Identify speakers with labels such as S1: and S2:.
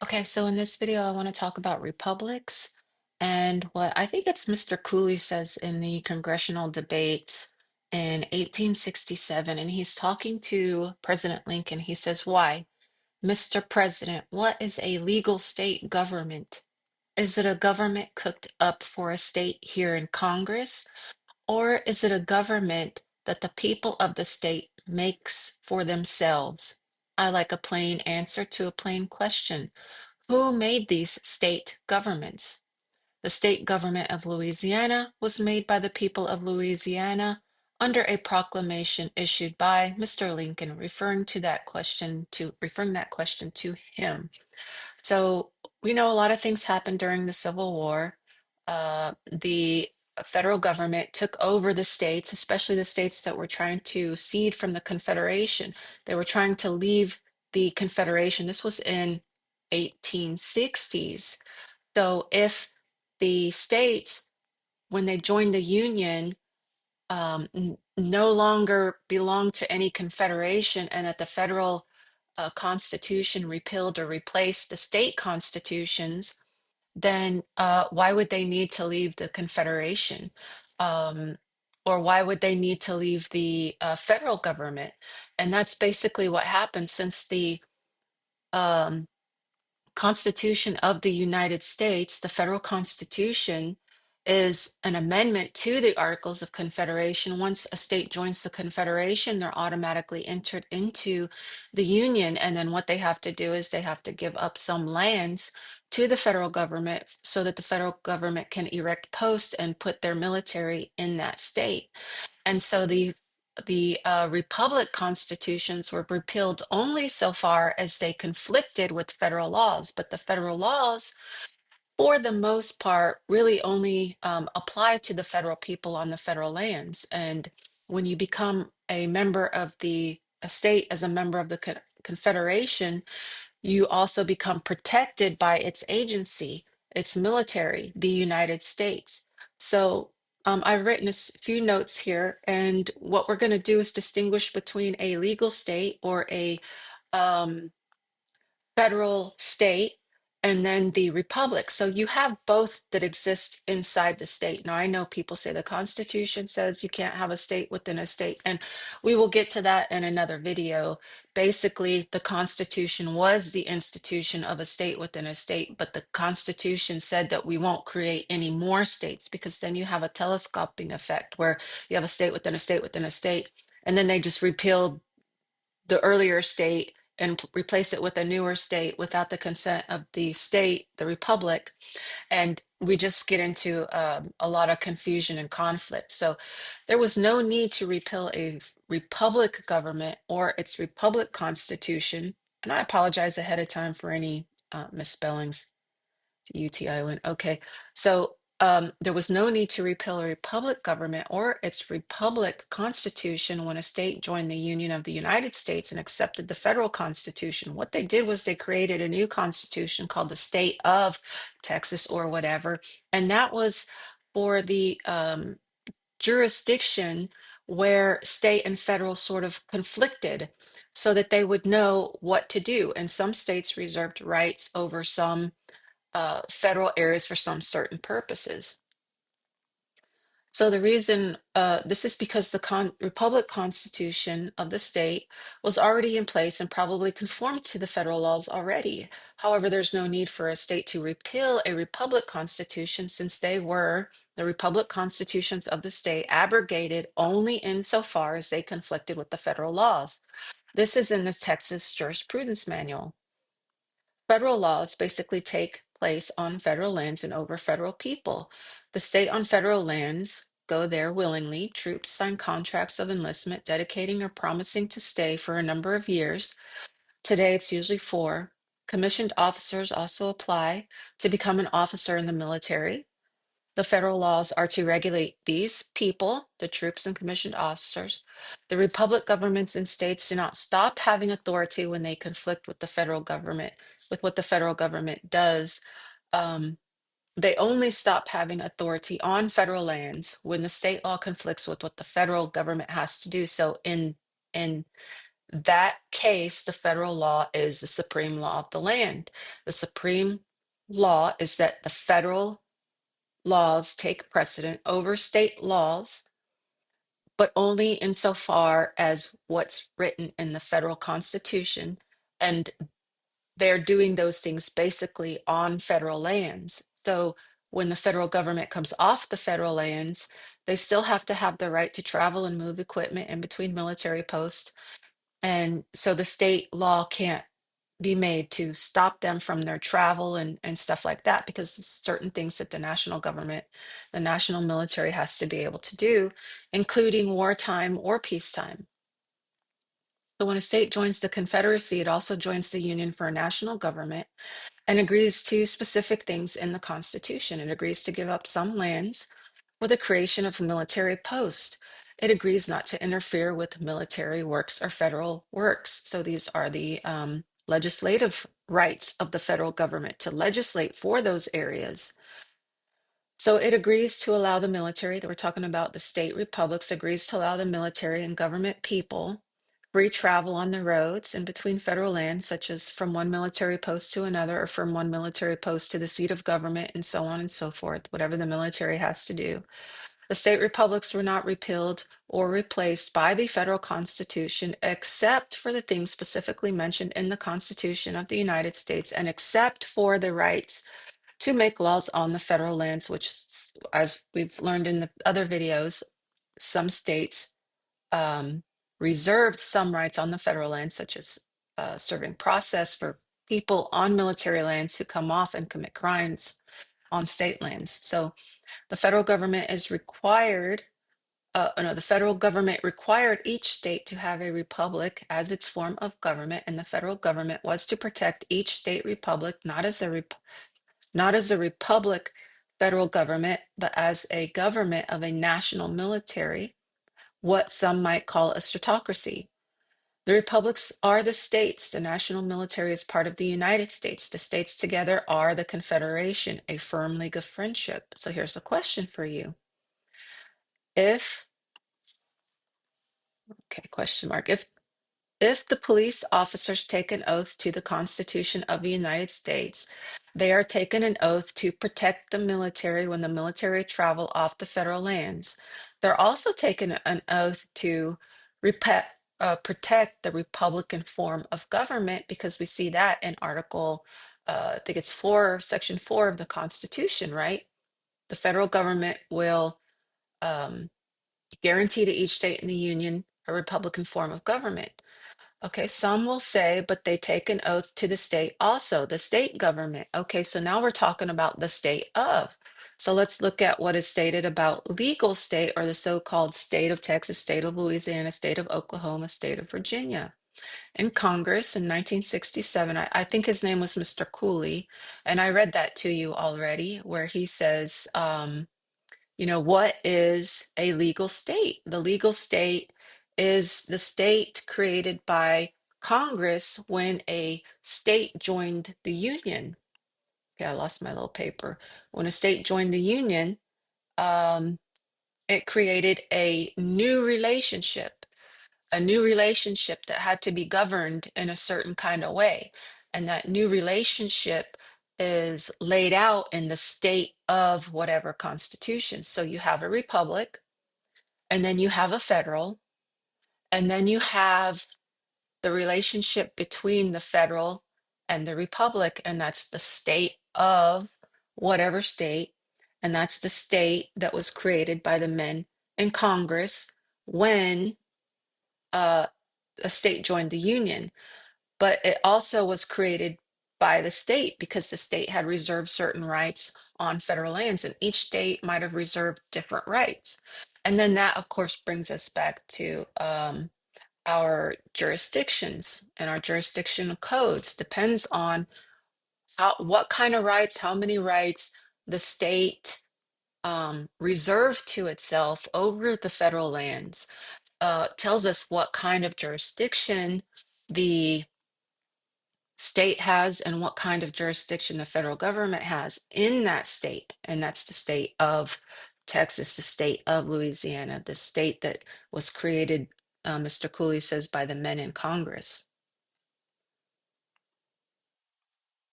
S1: Okay, so in this video, I want to talk about republics and what I think it's Mr. Cooley says in the congressional debates in 1867. And he's talking to President Lincoln. He says, "Why, Mr. President, what is a legal state government? Is it a government cooked up for a state here in Congress, or is it a government that the people of the state makes for themselves? I like a plain answer to a plain question. Who made these state governments? The state government of Louisiana was made by the people of Louisiana under a proclamation issued by Mr. Lincoln, referring that question to him. So we know a lot of things happened during the Civil War. The federal government took over the states, especially the states that were trying to cede from the Confederation. They were trying to leave the Confederation. This was in 1860s. So if the states, when they joined the Union, no longer belonged to any confederation, and that the federal constitution repealed or replaced the state constitutions, then why would they need to leave the confederation? Um, or why would they need to leave the federal government? And that's basically what happened since the um, Constitution of the United States, the federal Constitution, is an amendment to the Articles of Confederation. Once a state joins the Confederation, they're automatically entered into the Union. And then what they have to do is they have to give up some lands to the federal government so that the federal government can erect posts and put their military in that state. And so the republic constitutions were repealed only so far as they conflicted with federal laws, but the federal laws, for the most part, really only apply to the federal people on the federal lands. And when you become a member of the a state as a member of the Confederation, you also become protected by its agency, its military, the United States. So I've written few notes here, and what we're going to do is distinguish between a legal state or a um, federal state, and then the republic. So you have both that exist inside the state. Now, I know people say the Constitution says you can't have a state within a state, and we will get to that in another video. Basically, the Constitution was the institution of a state within a state, but the Constitution said that we won't create any more states because then you have a telescoping effect where you have a state within a state within a state, and then they just repealed the earlier state and replace it with a newer state without the consent of the state, the republic, and we just get into a lot of confusion and conflict. So there was no need to repeal a republic government or its republic constitution. And I apologize ahead of time for any misspellings. UTI went, okay. So there was no need to repeal a republic government or its republic constitution when a state joined the Union of the United States and accepted the federal constitution. What they did was they created a new constitution called the state of Texas or whatever. And that was for the jurisdiction where state and federal sort of conflicted so that they would know what to do. And some states reserved rights over some federal areas for some certain purposes. So the reason this is because the Republic Constitution of the state was already in place and probably conformed to the federal laws already. However, there's no need for a state to repeal a Republic Constitution since the Republic Constitutions of the state abrogated only insofar as they conflicted with the federal laws. This is in the Texas Jurisprudence Manual. Federal laws basically take place on federal lands and over federal people. The state on federal lands go there willingly. Troops sign contracts of enlistment, dedicating or promising to stay for a number of years. Today, it's usually 4. Commissioned officers also apply to become an officer in the military. The federal laws are to regulate these people, the troops and commissioned officers. The republic governments in states do not stop having authority when they conflict with the federal government, with what the federal government does. Um, they only stop having authority on federal lands when the state law conflicts with what the federal government has to do. So in that case, the federal law is the supreme law of the land. The supreme law is that the federal laws take precedent over state laws, but only insofar as what's written in the federal constitution. And they're doing those things basically on federal lands. So when the federal government comes off the federal lands, they still have to have the right to travel and move equipment in between military posts. And so the state law can't be made to stop them from their travel and stuff like that, because certain things that the national government, the national military has to be able to do, including wartime or peacetime. So when a state joins the Confederacy, it also joins the Union for a national government and agrees to specific things in the Constitution. It agrees to give up some lands for the creation of a military post. It agrees not to interfere with military works or federal works. So these are the legislative rights of the federal government to legislate for those areas. So it agrees to allow the military, that we're talking about the state republics, agrees to allow the military and government people free travel on the roads and between federal lands, such as from one military post to another, or from one military post to the seat of government, and so on and so forth, whatever the military has to do. The state republics were not repealed or replaced by the federal Constitution, except for the things specifically mentioned in the Constitution of the United States, and except for the rights to make laws on the federal lands, which, as we've learned in the other videos, some states um, reserved some rights on the federal land, such as serving process for people on military lands who come off and commit crimes on state lands. So the federal government is required, no, the federal government required each state to have a republic as its form of government, and the federal government was to protect each state republic, not as a republic federal government, but as a government of a national military, what some might call a stratocracy. The republics are the states. The national military is part of the United States. The states together are the Confederation, a firm league of friendship. So here's the question for you. If, okay, question mark, if the police officers take an oath to the Constitution of the United States, they are taking an oath to protect the military when the military travel off the federal lands. They're also taking an oath to protect the Republican form of government, because we see that in Article, I think it's 4, Section 4 of the Constitution, right? The federal government will um, guarantee to each state in the Union a Republican form of government. Okay, some will say, but they take an oath to the state also, the state government. Okay, so now we're talking about the state of. So let's look at what is stated about legal state, or the so-called state of Texas, state of Louisiana, state of Oklahoma, state of Virginia. In Congress in 1967, I think his name was Mr. Cooley, and I read that to you already, where he says, what is a legal state? The legal state is the state created by Congress when a state joined the Union. Okay, I lost my little paper. When a state joined the Union, um, it created a new relationship that had to be governed in a certain kind of way. And that new relationship is laid out in the state of whatever constitution. So you have a republic, and then you have a federal, and then you have the relationship between the federal and the republic, and that's the state of whatever state. And that's the state that was created by the men in Congress when uh, a state joined the Union. But it also was created by the state, because the state had reserved certain rights on federal lands, and each state might have reserved different rights. And then that, of course, brings us back to our jurisdictions, and our jurisdictional codes depends on what kind of rights, how many rights the state reserved to itself over the federal lands. Tells us what kind of jurisdiction the state has and what kind of jurisdiction the federal government has in that state. And that's the state of Texas, the state of Louisiana, the state that was created Mr. Cooley says by the men in Congress.